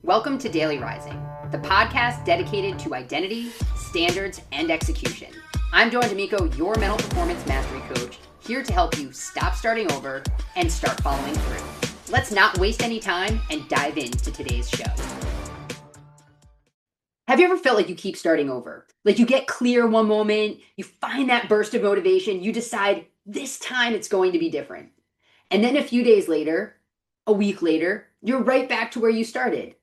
Welcome to Daily Rising, the podcast dedicated to identity, standards, and execution. I'm Joan D'Amico, your mental performance mastery coach, here to help you stop starting over and start following through. Let's not waste any time and dive into today's show. Have you ever felt like you keep starting over? Like you get clear one moment, you find that burst of motivation, you decide this time it's going to be different. And then a few days later, a week later, you're right back to where you started.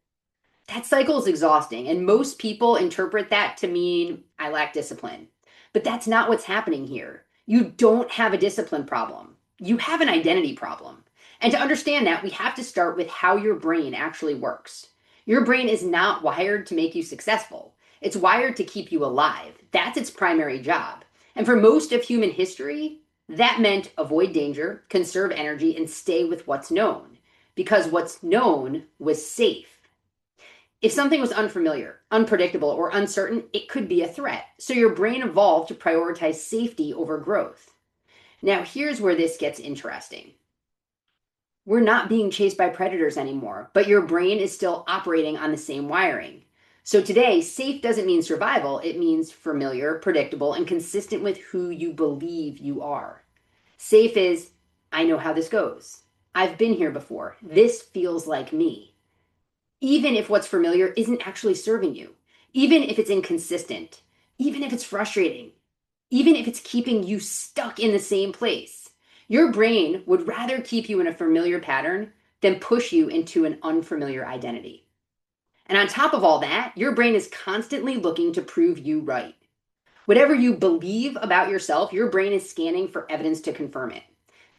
That cycle is exhausting, and most people interpret that to mean I lack discipline. But that's not what's happening here. You don't have a discipline problem. You have an identity problem. And to understand that, we have to start with how your brain actually works. Your brain is not wired to make you successful. It's wired to keep you alive. That's its primary job. And for most of human history, that meant avoid danger, conserve energy, and stay with what's known. Because what's known was safe. If something was unfamiliar, unpredictable, or uncertain, it could be a threat. So your brain evolved to prioritize safety over growth. Now, here's where this gets interesting. We're not being chased by predators anymore, but your brain is still operating on the same wiring. So today, safe doesn't mean survival. It means familiar, predictable, and consistent with who you believe you are. Safe is, I know how this goes. I've been here before. This feels like me. Even if what's familiar isn't actually serving you, even if it's inconsistent, even if it's frustrating, even if it's keeping you stuck in the same place, your brain would rather keep you in a familiar pattern than push you into an unfamiliar identity. And on top of all that, your brain is constantly looking to prove you right. Whatever you believe about yourself, your brain is scanning for evidence to confirm it.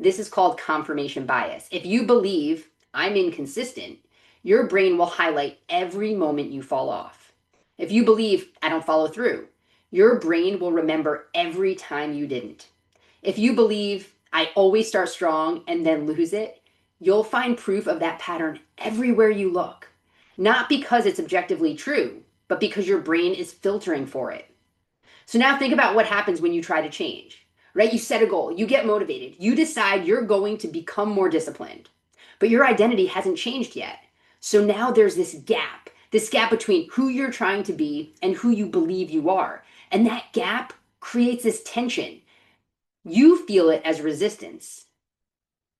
This is called confirmation bias. If you believe I'm inconsistent, your brain will highlight every moment you fall off. If you believe I don't follow through, your brain will remember every time you didn't. If you believe I always start strong and then lose it, you'll find proof of that pattern everywhere you look. Not because it's objectively true, but because your brain is filtering for it. So now think about what happens when you try to change, right? You set a goal, you get motivated, you decide you're going to become more disciplined, but your identity hasn't changed yet. So now there's this gap between who you're trying to be and who you believe you are. And that gap creates this tension. You feel it as resistance.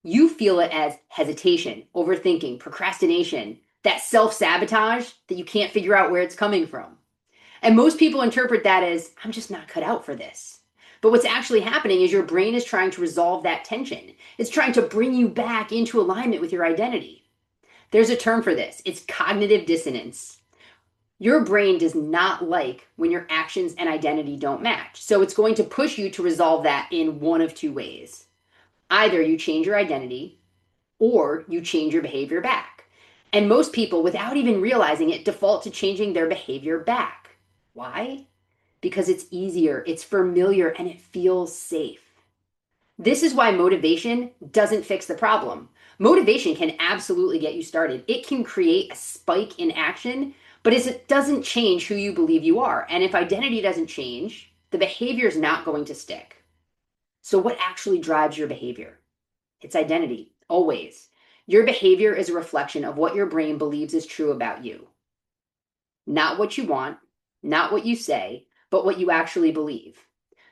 You feel it as hesitation, overthinking, procrastination, that self-sabotage that you can't figure out where it's coming from. And most people interpret that as, I'm just not cut out for this. But what's actually happening is your brain is trying to resolve that tension. It's trying to bring you back into alignment with your identity. There's a term for this. It's cognitive dissonance. Your brain does not like when your actions and identity don't match. So it's going to push you to resolve that in one of two ways. Either you change your identity or you change your behavior back. And most people, without even realizing it, default to changing their behavior back. Why? Because it's easier, it's familiar, and it feels safe. This is why motivation doesn't fix the problem. Motivation can absolutely get you started. It can create a spike in action, but it doesn't change who you believe you are. And if identity doesn't change, the behavior is not going to stick. So what actually drives your behavior? It's identity, always. Your behavior is a reflection of what your brain believes is true about you. Not what you want, not what you say, but what you actually believe.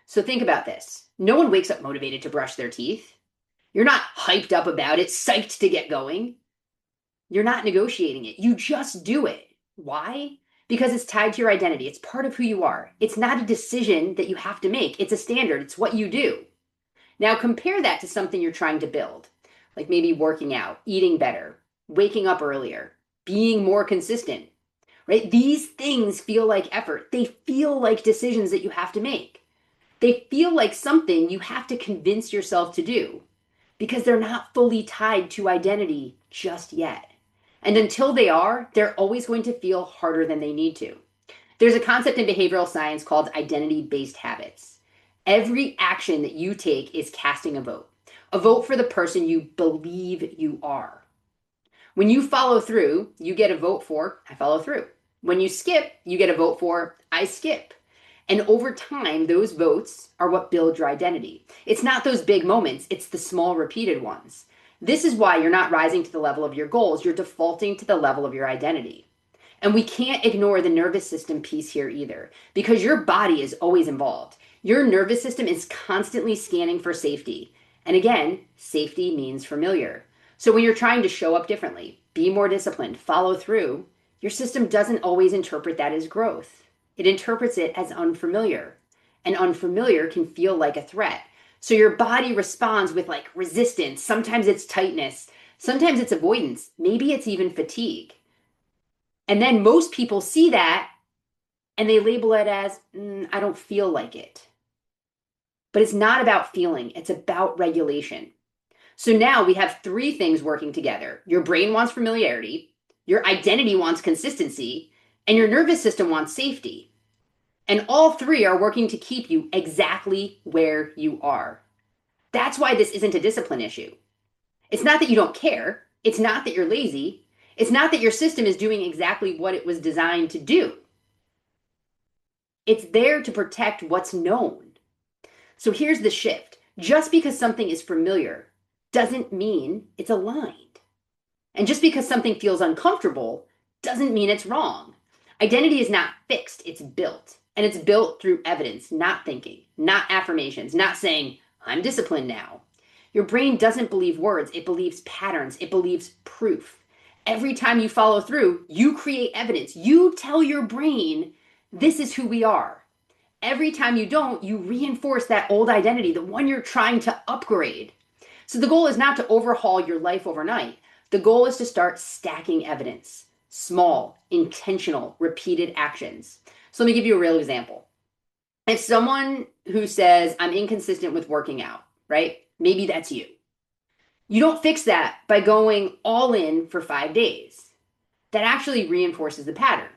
So think about this. No one wakes up motivated to brush their teeth. You're not hyped up about it, psyched to get going. You're not negotiating it. You just do it. Why? Because it's tied to your identity. It's part of who you are. It's not a decision that you have to make. It's a standard. It's what you do. Now compare that to something you're trying to build, like maybe working out, eating better, waking up earlier, being more consistent, right? These things feel like effort. They feel like decisions that you have to make. They feel like something you have to convince yourself to do, because they're not fully tied to identity just yet. And until they are, they're always going to feel harder than they need to. There's a concept in behavioral science called identity-based habits. Every action that you take is casting a vote for the person you believe you are. When you follow through, you get a vote for, I follow through. When you skip, you get a vote for, I skip. And over time, those votes are what build your identity. It's not those big moments, it's the small repeated ones. This is why you're not rising to the level of your goals, you're defaulting to the level of your identity. And we can't ignore the nervous system piece here either, because your body is always involved. Your nervous system is constantly scanning for safety. And again, safety means familiar. So when you're trying to show up differently, be more disciplined, follow through, your system doesn't always interpret that as growth. It interprets it as unfamiliar. And unfamiliar can feel like a threat. So your body responds with like resistance. Sometimes it's tightness. Sometimes it's avoidance. Maybe it's even fatigue. And then most people see that and they label it as, I don't feel like it. But it's not about feeling. It's about regulation. So now we have three things working together. Your brain wants familiarity, your identity wants consistency, and your nervous system wants safety. And all three are working to keep you exactly where you are. That's why this isn't a discipline issue. It's not that you don't care. It's not that you're lazy. It's not that your system is doing exactly what it was designed to do. It's there to protect what's known. So here's the shift. Just because something is familiar doesn't mean it's aligned. And just because something feels uncomfortable doesn't mean it's wrong. Identity is not fixed, it's built. And it's built through evidence, not thinking, not affirmations, not saying, I'm disciplined now. Your brain doesn't believe words, it believes patterns, it believes proof. Every time you follow through, you create evidence. You tell your brain, this is who we are. Every time you don't, you reinforce that old identity, the one you're trying to upgrade. So the goal is not to overhaul your life overnight. The goal is to start stacking evidence. Small, intentional, repeated actions. So let me give you a real example. If someone who says, I'm inconsistent with working out, right? Maybe that's you. You don't fix that by going all in for 5 days. That actually reinforces the pattern.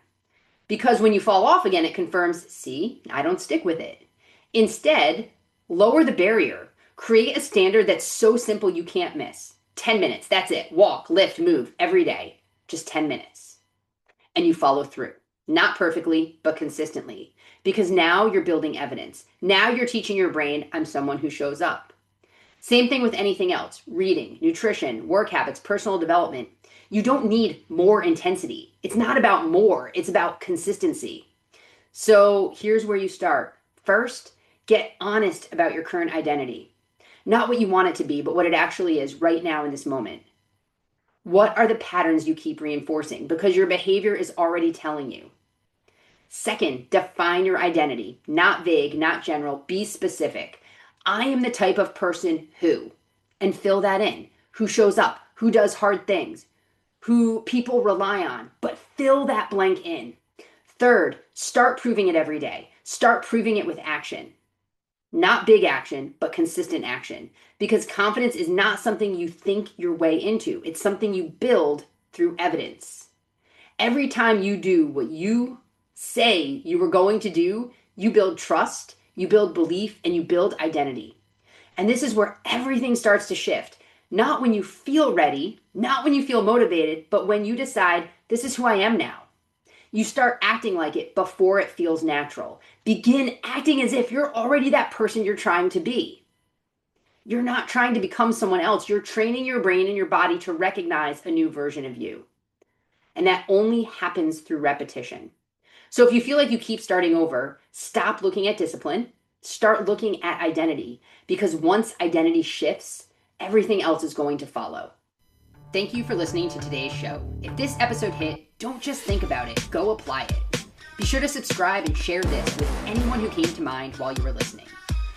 Because when you fall off again, it confirms, see, I don't stick with it. Instead, lower the barrier. Create a standard that's so simple you can't miss. 10 minutes, that's it. Walk, lift, move every day. Just 10 minutes. And you follow through. Not perfectly, but consistently. Because now you're building evidence. Now you're teaching your brain, I'm someone who shows up. Same thing with anything else. Reading, nutrition, work habits, personal development. You don't need more intensity. It's not about more. It's about consistency. So here's where you start. First, get honest about your current identity. Not what you want it to be, but what it actually is right now in this moment. What are the patterns you keep reinforcing? Because your behavior is already telling you. Second, define your identity. Not vague, not general. Be specific. I am the type of person who, and fill that in. Who shows up, who does hard things, who people rely on, but fill that blank in. Third, start proving it every day. Start proving it with action. Not big action, but consistent action. Because confidence is not something you think your way into. It's something you build through evidence. Every time you do what you say you were going to do, you build trust, you build belief, and you build identity. And this is where everything starts to shift. Not when you feel ready, not when you feel motivated, but when you decide, this is who I am now. You start acting like it before it feels natural. Begin acting as if you're already that person you're trying to be. You're not trying to become someone else. You're training your brain and your body to recognize a new version of you. And that only happens through repetition. So if you feel like you keep starting over, stop looking at discipline, start looking at identity. Because once identity shifts, everything else is going to follow. Thank you for listening to today's show. If this episode hit, don't just think about it, go apply it. Be sure to subscribe and share this with anyone who came to mind while you were listening.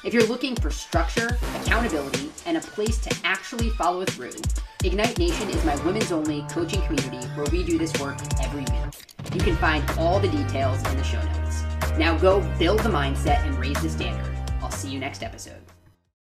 If you're looking for structure, accountability, and a place to actually follow through, Ignite Nation is my women's only coaching community where we do this work every week. You can find all the details in the show notes. Now go build the mindset and raise the standard. I'll see you next episode.